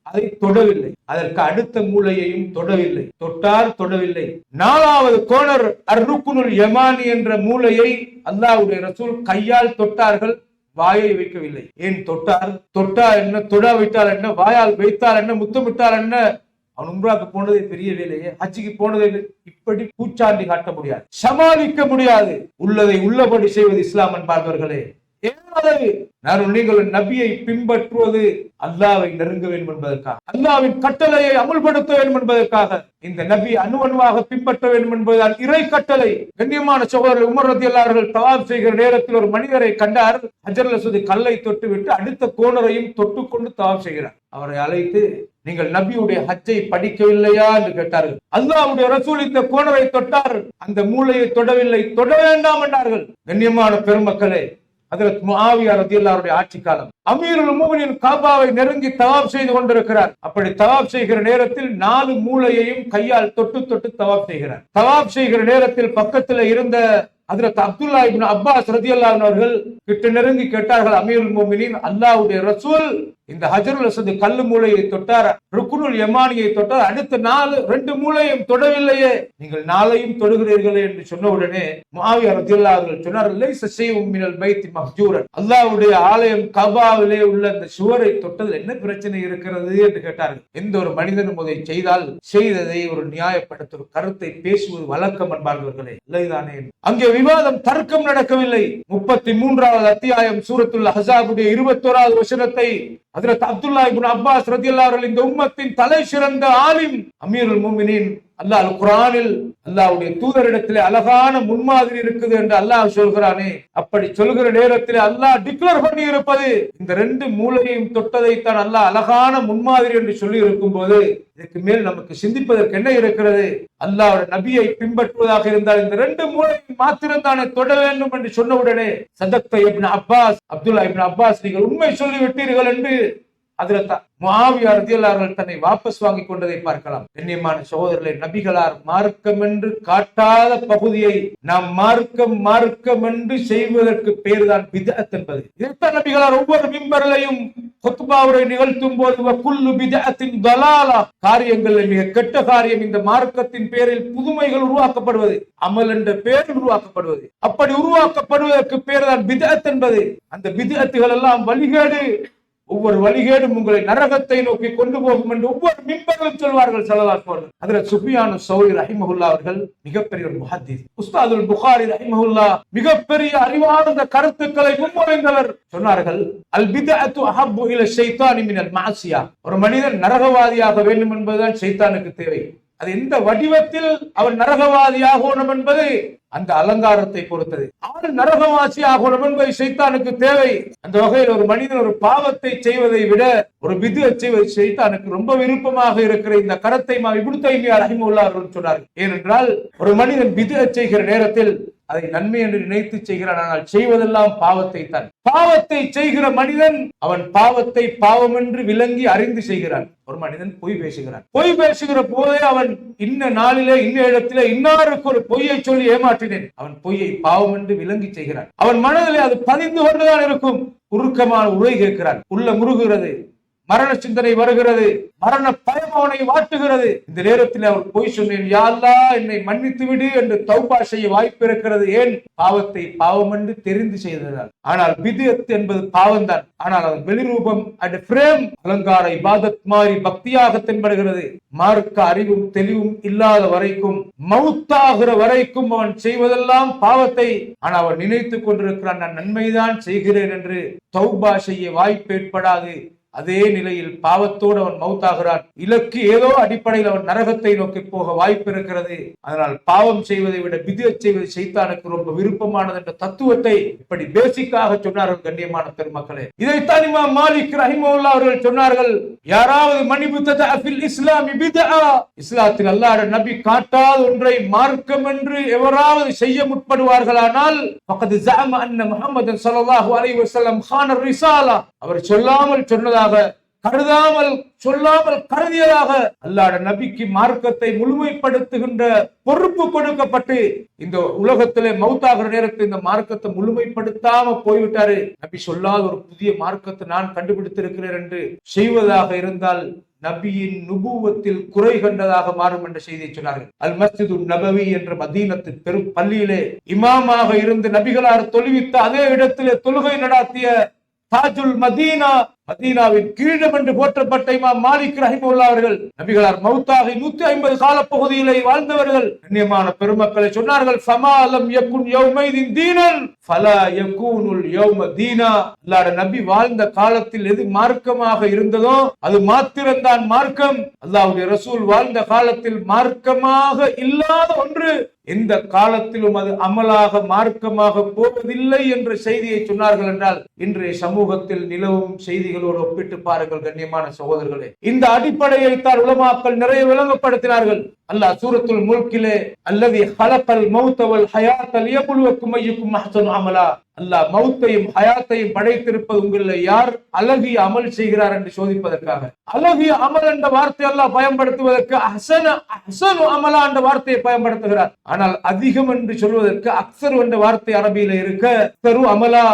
அதை தொடவில்லை, அதற்கு அடுத்த மூளையையும் தொடவில்லை, தொட்டார் தொடவில்லை. நாலாவது கோணர் அர்ருக்குனுல் யமானி என்ற மூளையை அல்லாஹ்வுடைய ரசூல் கையால் தொட்டார்கள், வாயை வைக்கவில்லை. ஏன் தொட்டார்? தொட்டா என்ன, தொடாவிட்டால் என்ன, வாயால் வைத்தால் என்ன, முத்தமிட்டால் என்ன? அவன் உம்ராக்கு போனதே பெரிய வேலையே, ஹஜ்ஜிக்கு போனதே. இப்படி பூச்சாண்டி காட்ட முடியாது, சமாளிக்க முடியாது. உள்ளதை உள்ளபடி செய்வது இஸ்லாம் என்பார்களே. நான் நீங்கள் நபியை பின்பற்றுவது அல்லாஹ்வை நெருங்க வேண்டும் என்பதற்காக, அல்லாஹ்வின் கட்டளையை அமுல்படுத்த வேண்டும் என்பதற்காக, இந்த நபி அணுவணுவாக பின்பற்ற வேண்டும் என்பதுதான் இறை கட்டளை. கண்ணியமான சகோதரர், உமர் ரலியல்லாஹு அவர்கள் தவாப் செய்கிற நேரத்தில் ஒரு மனிதரை கண்டார். ஹஜருல் அஸ்வத் கல்லை தொட்டு விட்டு அடுத்த கோணரையும் தொட்டுக்கொண்டு தவாப் செய்கிறார். அவரை அழைத்து, நீங்கள் நபியுடைய ஹஜ்ஜை படிக்கவில்லையா என்று கேட்டார்கள். அல்லாஹ்வுடைய ரசூல் இந்த கோணரை தொட்டார், அந்த மூளையை தொடவில்லை, தொட வேண்டாம் என்றார்கள். கண்ணியமான பெருமக்களே, ஹஜ்ரத் முஆவியா ரலியல்லாஹு அவருடைய ஆட்சி காலம். அமீருல் முஃமினீன் கஅபாவை நெருங்கி தவாப் செய்து கொண்டிருக்கிறார். அப்படி தவாப் செய்கிற நேரத்தில் 4 மூளையையும் கையால் தொட்டு தொட்டு தவாப் செய்கிறார். தவாப் செய்கிற நேரத்தில் பக்கத்தில் இருந்த ஹஜ்ரத் அப்துல்லா இப்னு அப்பாஸ் ரலியல்லாஹு அவர்கள் கிட்ட நெருங்கி கேட்டார்கள், அமீருல் முஃமினீன், அல்லாஹ்வுடைய ரசூல் இந்த ஹஜருல் அஸ்வத் கல்லு மூளையை தொட்டார், ருக்குனுல் யமானியை தொட்டார், அடுத்த 2 மூளையும் தொடவில்லையே, நீங்கள் 4ஐயும் தொடுகிறீர்களே என்று சொன்ன உடனே முஆவியா ரலியல்லாஹு அவர்கள் சொன்னார்கள், லைஸ ஷைஉம் மினல் பைத்தி மஹ்ஜூரன், அல்லாஹ்வுடைய ஆலயம் கஅபாவிலே உள்ள அந்த சுவரை தொட்டதில் என்ன பிரச்சனை இருக்கிறது என்று கேட்டார்கள். எந்த ஒரு மனிதனும் அதை செய்தால் செய்ததை ஒரு நியாயப்படுத்த ஒரு கருத்தை பேசுவது வழக்கம் என்பார்களே, இல்லைதானே? அங்கே விவாதம், தர்க்கம் நடக்கவில்லை. 33வது அத்தியாயம் சூரத்துல் அஹ்ஸாபுடைய 21வது வசனத்தை ஹஜ்ரத் அப்துல்லா இப்னு அப்பாஸ் ரலியல்லாஹு அவர்கள், இந்த உம்மத்தின் தலை சிறந்த ஆலிம் அமீருல் முஃமினீன், அல்லாஹ் குர்ஆனில் அல்லாஹ்வுடைய தூதரிடத்திலே அழகான முன்மாதிரி இருக்குது என்று அல்லாஹ் சொல்கிறானே, அப்படி சொல்கிற நேரத்தில் அல்லாஹ் டிக்ளேர் பண்ணி இருப்பது இந்த 2 மூளையையும் தொட்டதைத்தான் அல்லாஹ் அழகான முன்மாதிரி என்று சொல்லி இருக்கும் போது, இதற்கு மேல் நமக்கு சிந்திப்பதற்கு என்ன இருக்கிறது? அல்லாஹ்வுடைய நபியை பின்பற்றுவதாக இருந்தால் இந்த 2 மூளையும் மாத்திரம் தானே தொட வேண்டும் என்று சொன்ன உடனே, சதக்த இப்னு அப்பாஸ், அப்துல்லா இப்னு அப்பாஸ், நீங்கள் உண்மை சொல்லி விட்டீர்கள் என்று ஹஜ்ரத் முஆவியா ரலியல்லாஹு அவர்கள் தன்னை வாபஸ் வாங்கி கொண்டதை பார்க்கலாம். கண்ணியமான சகோதரர்களே, நபிகளார் மார்க்கம் என்று காட்டாத பகுதியை நாம் மார்க்கம் என்று செய்வதற்கு பேர்தான் பித்அத் என்பது. இதைத்தான் நபிகளார் ஒவ்வொரு மிம்பரிலையும் குத்பாவை நிகழ்த்தும் போது, வகுல்லு பித்அத்தின் தலாலா, காரியங்கள் மிக கெட்ட காரியம், இந்த மார்க்கத்தின் பேரில் புதுமைகள் உருவாக்கப்படுவது, அமல் என்ற பேரில் உருவாக்கப்படுவது, அப்படி உருவாக்கப்படுவதற்கு பேர் தான் பித்அத் என்பது. அந்த பித்அத்துகள் எல்லாம் வழிகேடு, ஒவ்வொரு வழிகேடும் உங்களை நரகத்தை நோக்கி கொண்டு போகும் என்று ஒவ்வொரு மிம்பர்களும் சொல்வார்கள் ஸல்லல்லாஹு அலைஹி. ஹஜ்ரத் சுஃபியான் ஸௌரி ரஹிமஹுல்லாஹ் அவர்கள் மிகப்பெரிய ஒரு முஹத்திஸ், உஸ்தாதுல் புகாரி ரஹிமஹுல்லாஹ் மிகப்பெரிய அறிவார்ந்த கருத்துக்களை முன்மொழிந்தவர். சொன்னார்கள், அல் பித்அத்து அஹப்பு இல ஷைத்தானி மினல் மஅசியா, ஒரு மனிதன் நரகவாதியாக வேண்டும் என்பதுதான் ஷைத்தானுக்கு தேவை. அது எந்த வடிவத்தில் அவன் நரகவாதி ஆகணும் என்பது அந்த அலங்காரத்தை பொறுத்தது. ஆறு நரகவாசி ஆகணும் என்பது ஷைத்தானுக்கு தேவை. அந்த வகையில் ஒரு மனிதன் ஒரு பாவத்தை செய்வதை விட ஒரு பித்அத் செய்வது ஷைத்தானுக்கு ரொம்ப விருப்பமாக இருக்கிற இந்த கருத்தை இப்னு தைமிய்யா ரஹிமஹுல்லாஹ் அவர்கள் சொன்னார்கள். ஏனென்றால் ஒரு மனிதன் பித்அத் செய்கிற நேரத்தில் அதை நன்மை என்று நினைத்து செய்கிறான், ஆனால் செய்வதெல்லாம் பாவத்தை தான். பாவத்தை செய்கிற மனிதன் அவன் பாவத்தை பாவம் என்று விளங்கி அறிந்து செய்கிறான். ஒரு மனிதன் பொய் பேசுகிறான். பொய் பேசுகிற போதே அவன் இன்ன நாளிலே இன்ன இடத்திலே இன்னாருக்கு ஒரு பொய்யை சொல்லி ஏமாற்றினேன், அவன் பொய்யை பாவம் என்று விளங்கி செய்கிறான். அவன் மனதிலே அது பதிந்து கொண்டுதான் இருக்கும். உருக்கமான உரை கேட்கிறான், உள்ள முருகுகிறது, மரண சிந்தனை வருகிறது, மரண பயம் அவனை வாட்டுகிறது. இந்த நேரத்தில் அவர் பொய் சொன்னேன், யா அல்லாஹ் என்னை மன்னித்து விடு என்று தௌபா செய்ய வாய்ப்பு இருக்கிறது. ஏன்? பாவத்தை பாவம் என்று தெரிந்து செய்ததால். ஆனால் பித்அத் என்பது பாவம் தான், ஆனால் அதன் வெளிரூபம் அண்ட் பிரேம் அலங்கார இபாதத் மாதிரி பக்தியாக தென்படுகிறது. மார்க்க அறிவும் தெளிவும் இல்லாத வரைக்கும், மௌத்தாகிற வரைக்கும் அவன் செய்வதெல்லாம் பாவத்தை, ஆனால் அவன் நினைத்துக் கொண்டிருக்கிறான் நான் நன்மைதான் செய்கிறேன் என்று. தௌபா செய்ய வாய்ப்பு ஏற்படாது. அதே நிலையில் பாவத்தோடு அவன் மௌத்தாகிறான். இலக்கு ஏதோ அடிப்படையில் அவன் நரகத்தை நோக்கி போக வாய்ப்பு இருக்கிறது. அதனால் பாவம் செய்வதை விட பித்அத் செய்வது ஷைத்தானுக்கு ரொம்ப விருப்பமானது என்ற தத்துவத்தை இப்படி பேசிக்காக சொன்னார்கள். கண்ணியமான பெருமக்களே, இதைத்தான் இமாம் மாலிக் ரஹிமஹுல்லாஹ் அவர்கள் சொன்னார்கள், யாராவது இஸ்லாத்தில் அல்லாஹ்வுடைய நபி காட்டாத ஒன்றை மார்க்கம் என்று எவராவது செய்ய முற்படுவார்களானால் ஃபக்கத் ஸஅம அன்ன முஹம்மதன் ஸல்லல்லாஹு அலைஹி வஸல்லம் கான ரிசாலா, அவர் சொல்லாமல் சொன்னதாக, கருதாமல் சொல்லாமல் கருதியதாக அல்லாஹ்வுடைய நபிக்கு மார்க்கத்தை முழுமைப்படுத்துகின்ற பொறுப்பு கொடுக்கப்பட்டு இந்த உலகத்திலே மௌத்தாகிற நேரத்தில் இந்த மார்க்கத்தை முழுமைப்படுத்தாம போய்விட்டாரு. நபி சொல்லாத ஒரு புதிய மார்க்கத்தை நான் கண்டுபிடித்திருக்கிறேன் என்று செய்வதாக இருந்தால் நபியின் நுபுவத்தில் குறை கண்டதாக மாறும் என்ற செய்தியை சொன்னார்கள். அல் மஸ்ஜிது நபவி என்ற மதீனத்து பெரும் பள்ளியிலே இமாமாக இருந்து நபிகளார் தொழுவித்த அதே இடத்திலே தொழுகை நடாத்திய தாஜுல் மதீனா, மதீனாவின் கிரீடம் என்று போற்றப்பட்ட இமாம் மாலிக் ரஹிமஹுல்லாஹ் அவர்கள் நபிகளார் மௌத்தாகி 150 கால பகுதியிலே வாழ்ந்தவர்கள். கண்ணியமான பெருமக்களை சொன்னார்கள், ஃபமா லம் யகுன் யௌமைதின் தீனன் ஃபலா யகூனுல் யௌம தீனா. அல்லாஹ்வுடைய நபி வாழ்ந்த காலத்தில் எது மார்க்கமாக இருந்ததோ அது மாத்திரம்தான் மார்க்கம். அல்லாஹ்வுடைய ரசூல் வாழ்ந்த காலத்தில் மார்க்கமாக இல்லாத ஒன்று எந்த காலத்திலும் அது அமலாக மார்க்கமாக போவதில்லை என்ற செய்தியை சொன்னார்கள். என்றால் இன்றைய சமூகத்தில் நிலவும் செய்திகளோடு ஒப்பிட்டு பாருங்கள் கண்ணியமான சகோதரர்களே. இந்த அடிப்படையை தான் உலமாக்கள் நிறைய விளங்கப்படுத்தினார்கள். அல்லாஹ் சூரத்துல் முல்கிலே அல்லதி ஹலகல் மௌத வல் ஹயாத லியப்லுவக்கும் அய்யுக்கும் அஹ்சனு அமலா, அல்லாஹ் மௌத்தையும் ஹயாத்தையும் படைத்திருப்பது உங்களில் யார் அழகிய அமல் செய்கிறார் என்று சோதிப்பதற்காக. அழகிய அமல் என்ற வார்த்தை அல்லாஹ் பயன்படுத்துவதற்கு அஹ்சனு அமலா என்ற வார்த்தையை பயன்படுத்துகிறார். ஆனால் அதிகம் என்று சொல்வதற்கு அக்ஸரு என்ற வார்த்தை அரபியில இருக்க, அக்ஸரு அமலா,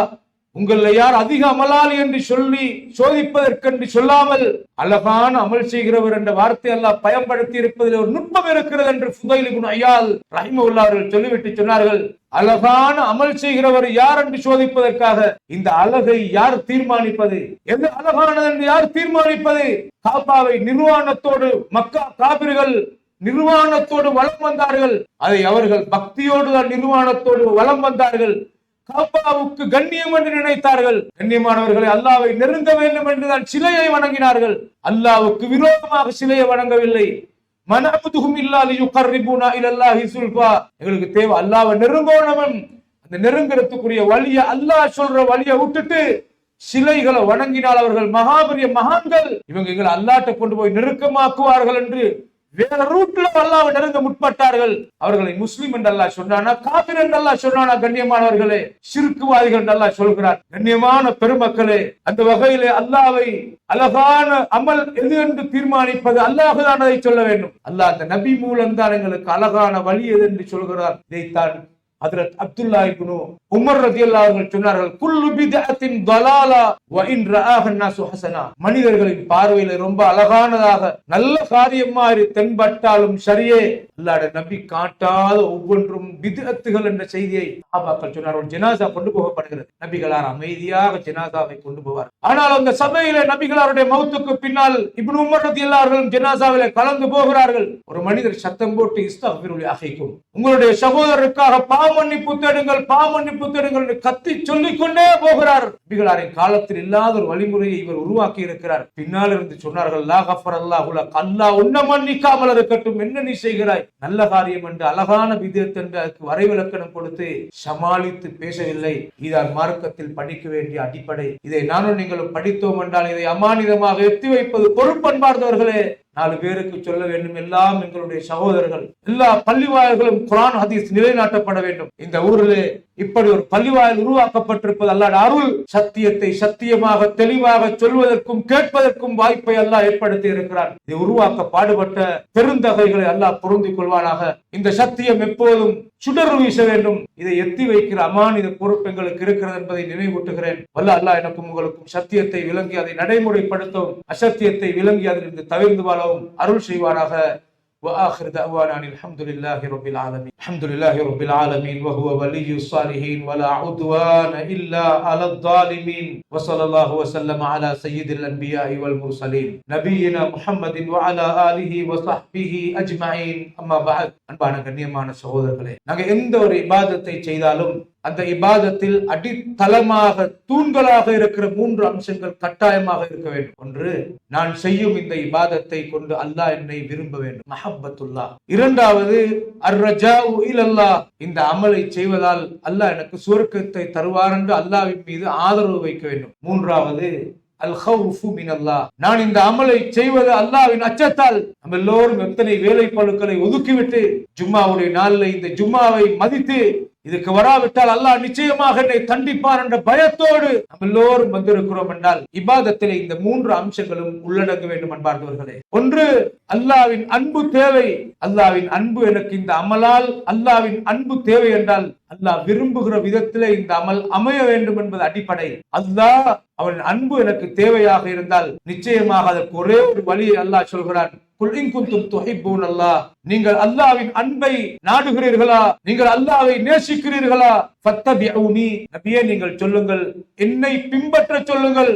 உங்கள யார் அதிக அமலாளி என்று சொல்லி சோதிப்பதற்கென்று சொல்லாமல் அழகான அமல் செய்கிறவர் என்ற வார்த்தை அல்லாஹ் பயன்படுத்தி இருப்பதில் ஒரு நுட்பம் இருக்கிறது என்று ஃபுதைல் இப்னு ஐயால் ரஹிமஹுல்லாஹ் அவர்கள் சொல்லிவிட்டு சொன்னார்கள், அழகான அமல் செய்கிறவர் யார் என்று சோதிப்பதற்காக. இந்த அழகை யார் தீர்மானிப்பது? எது அழகானது என்று யார் தீர்மானிப்பது? காபாவை நிர்வாணத்தோடு மக்கா காபிர்கள் நிர்வாணத்தோடு வலம் வந்தார்கள். அதை அவர்கள் பக்தியோடு தான் நிர்வாணத்தோடு வலம் வந்தார்கள். காபாவுக்கு கண்ணியம் என்று நினைத்தார்கள். கண்ணியமானவர்களை, அல்லாஹ்வை நெருங்க வேண்டும் என்றுதான் சிலையை வணங்கினார்கள். அல்லாஹ்வுக்கு விரோதமாக சிலையை வணங்கவில்லை. மனஅபுதுஹும் இல்லா லியுகர்ரிபுனா இலல்லாஹி சுல்ஃபா, எங்களுக்கு தேவை அல்லாஹ்வை நெருங்கோனவன். அந்த நெருங்கிறதுக்குரிய வழியை அல்லாஹ் சொல்ற வழியை விட்டுட்டு சிலைகளை வணங்கினால் அவர்கள் மகாபெரிய மகான்கள், இவங்க எங்களை அல்லாஹ்ட்ட கொண்டு போய் நெருக்கமாக்குவார்கள் என்று வேற ரூட்ல அல்லாஹ்வை நெருங்க முற்பட்டார்கள். அவர்களை முஸ்லிம் என்று அல்லாஹ் சொன்னானா, காபிர் என்று அல்லாஹ் சொன்னானா? கண்ணியமானவர்களே, ஷிர்க்குவாதிகள் என்று அல்லாஹ் சொல்கிறார். கண்ணியமான பெருமக்களே, அந்த வகையிலே அல்லாஹ்வை அழகான அமல் எது என்று தீர்மானிப்பது அல்லாஹ் தான் அதை சொல்ல வேண்டும். அல்லாஹ் அந்த நபி மூலம் தான் எங்களுக்கு அழகான வழி எது என்று சொல்கிறார். இதைத்தான் ஹஜ்ரத் அப்துல்லாஹ் இப்னு உமர் ரலியல்லாஹு அவர்கள் சொன்னார்கள், குல்லு பித்அத்தின் ضلاலா வ இன் ரஆஹ الناس ஹஸனா. மனிதர்களின் பார்வையில ரொம்ப அழகானதாக நல்ல காரியம் மாதிரி தென்பட்டாலும் சரியே, அல்லாஹ்வுடைய நபி காட்டாத ஒவ்வொன்றும் பித்அத்துகள் என்ற செய்தியை சஹாபாக்கள் சொன்னார்கள். ஜனாஸா கொண்டு போகப்படுகிறது. நபிகளார் அமைதியாக ஜனாஸாவை கொண்டு போவார். ஆனால் அந்த சபையிலே நபிகளாருடைய மௌத்துக்கு பின்னால் இப்னு உமர் ரலியல்லாஹு அவர்கள் ஜனாஸாவிலே கலந்து போகிறார்கள். ஒரு மனிதர் சத்தம் போட்டு, இஸ்தக்ஃபிரு லி அஹீக்கும், உங்களுடைய சகோதரருக்காக பாவ பாவமன்னிப்பு தேடுங்கள், பாவமன்னிப்பு தேடுங்கள் என்று கத்தி சொல்லிக் கொண்டே போகிறார். நபிகளாரின் காலத்தில் இல்லாத ஒரு வழிமுறையை இவர் உருவாக்கி இருக்கிறார். பின்னால் இருந்து சொன்னார்கள், லா கஃபர் அல்லாஹு லக், அல்லாஹ் உன்னை மன்னிக்காமல் இருக்கட்டும், என்ன நீ செய்கிறாய், நல்ல காரியம் என்று அழகான விதத் என்று அதுக்கு வரைவிலக்கணம் கொடுத்து சமாளித்து பேசவில்லை. இதான் மார்க்கத்தில் படிக்க வேண்டிய அடிப்படை. இதை நானும் நீங்களும் படித்தோம் என்றால் இதை அமானிதமாக எத்தி வைப்பது பொறுப்பன்பார்ந்தவர்களே. 4 பேருக்கு சொல்ல வேண்டும், எல்லாம் எங்களுடைய சகோதரர்கள். எல்லா பள்ளிவாயல்களும் குர்ஆன் ஹதீஸ் நிலைநாட்டப்பட வேண்டும். இந்த ஊரிலே இப்படி ஒரு பள்ளிவாயல் உருவாக்கப்பட்டிருப்பது அல்லாஹ்வுடைய அருள். சத்தியத்தை சத்தியமாக தெளிவாக சொல்வதற்கும் கேட்பதற்கும் வாய்ப்பை அல்லாஹ் ஏற்படுத்தி இருக்கிறார். இது உருவாக்க பாடுபட்ட பெருந்தகைகளை அல்லாஹ் பொருந்திக் கொள்வானாக. இந்த சத்தியம் எப்போதும் சுடர் வீச வேண்டும். இதை எத்தி வைக்கிற அமானித பொறுப்பு எங்களுக்கு இருக்கிறது என்பதை நினைவூட்டுகிறேன். வல்ல அல்லாஹ் எனக்கும் உங்களுக்கும் சத்தியத்தை விளங்கி அதை நடைமுறைப்படுத்தவும், அசத்தியத்தை விளங்கி அதிலிருந்து தவிர்ந்து வாழவும் அருள் செய்வாராக. وآخر دعوانا الحمد لله رب العالمين. الحمد لله رب العالمين وهو ولي الصالحين ولا عدوان إلا على الظالمين. وصلى الله وسلم على سيد الأنبياء والمرسلين نبينا محمد وعلى آله وصحبه أجمعين. أما بعد. அன்பான கண்ணியமான சகோதரர்களே, நாங்க எந்த ஒரு இபாதத்தை செய்தாலும் அந்த இபாதத்தில் அடித்தளமாக தூண்களாக இருக்கிற 3 அம்சங்கள் கட்டாயமாக இருக்க வேண்டும். ஒன்று, நான் செய்யும் இந்த இபாதத்தை கொண்டு அல்லாஹ் என்னை விரும்ப வேண்டும், மஹப்பத்துல்லாஹ். இரண்டாவது, அர்ரஜாஉ இலல்லாஹ், இந்த அமலை செய்வதால் அல்லாஹ் எனக்கு சுவர்க்கத்தை தருவார் என்று அல்லாஹ்வின் மீது ஆதரவு வைக்க வேண்டும். மூன்றாவது, அல் ஹவுஃபு மினல்லாஹ், நான் இந்த அமலை செய்வது அல்லாஹ்வின் அச்சத்தால். நம்ம எல்லோரும் எத்தனை வேலை பளுக்களை ஒதுக்கிவிட்டு ஜும்மாவுடைய நாளில் இந்த ஜும்மாவை மதித்து இதுக்கு வராவிட்டால் அல்லாஹ் நிச்சயமாக என்னை தண்டிப்பார் என்ற பயத்தோடு நம்ம எல்லோரும் வந்திருக்கிறோம் என்றால் இபாதத்திலே இந்த 3 அம்சங்களும் உள்ளடங்க வேண்டும். அன்பார்ந்தவர்களே, ஒன்று, அல்லாஹ்வின் அன்பு தேவை. அல்லாஹ்வின் அன்பு எனக்கு இந்த அமலால் அல்லாஹ்வின் அன்பு தேவை என்றால் அல்லாஹ் விரும்புகிற விதத்திலே இந்த அமல் அமைய வேண்டும் என்பது அடிப்படை. அல்லாஹ் அவன் அன்பு எனக்கு தேவையாக இருந்தால் நிச்சயமாக அதற்கு ஒரே ஒரு வழியை அல்லாஹ் சொல்கிறான், குல் இன் குன்தும் துஹிப்பூன அல்லாஹ், நீங்கள் அல்லாஹ்வின் அன்பை நாடுகிறீர்களா, நீங்கள் அல்லாஹ்வை நேசிக்கிறீர்களா, ஃபத்தபிஊனி, நபியே நீங்கள் சொல்லுங்கள், என்னை பின்பற்ற சொல்லுங்கள்,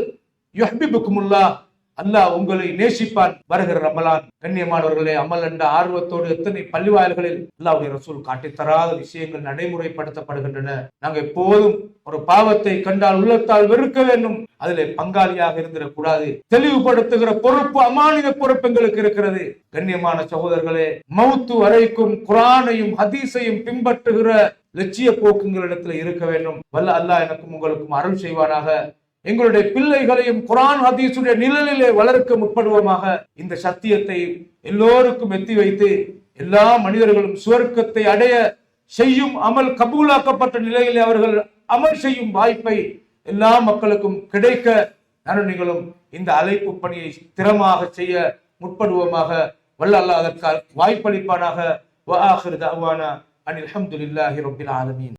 யுஹ்பிபுக்குமுல்லாஹ், அல்லாஹ் உங்களை நேசிப்பான். வருகிற ரமலான், கண்ணியமானவர்களே, அமல் என்ற ஆர்வத்தோடு எத்தனை பள்ளிவாயல்களில் அல்லாஹ்வுடைய ரசூல் காட்டித்தராத விஷயங்கள் நடைமுறைப்படுத்தப்படுகின்றன. நாங்கள் எப்போதும் ஒரு பாவத்தை கண்டால் உள்ளத்தால் வெறுக்க வேண்டும், அதிலே பங்காளியாக இருந்திடக்கூடாது. தெளிவுபடுத்துகிற பொறுப்பு, அமானித பொறுப்பு எங்களுக்கு இருக்கிறது. கண்ணியமான சகோதரர்களே, மௌத்து வரைக்கும் குர்ஆனையும் ஹதீஸையும் பின்பற்றுகிற லட்சிய போக்குங்களிடத்தில் இருக்க வேண்டும். வல்ல அல்லாஹ் எனக்கும் உங்களுக்கும் அருள் செய்வானாக. எங்களுடைய பிள்ளைகளையும் குர்ஆன் ஹதீஸுடைய நிழலிலே வளர்க்க முற்படுவோமாக. இந்த சத்தியத்தை எல்லோருக்கும் எத்தி வைத்து எல்லா மனிதர்களும் சுவர்க்கத்தை அடைய செய்யும் அமல் கபூலாக்கப்பட்ட நிலையிலே அவர்கள் அமல் செய்யும் வாய்ப்பை எல்லா மக்களுக்கும் கிடைக்க நானும் நீங்களும் இந்த அழைப்பு பணியை ஸ்திரமாக செய்ய முற்படுவோமாக. வல்ல அல்லாஹ் அதற்கு வாய்ப்பளிப்பானாக. வஆகிரு தஅவானா அனில் ஹம்துலில்லாஹி ரப்பில் ஆலமீன்.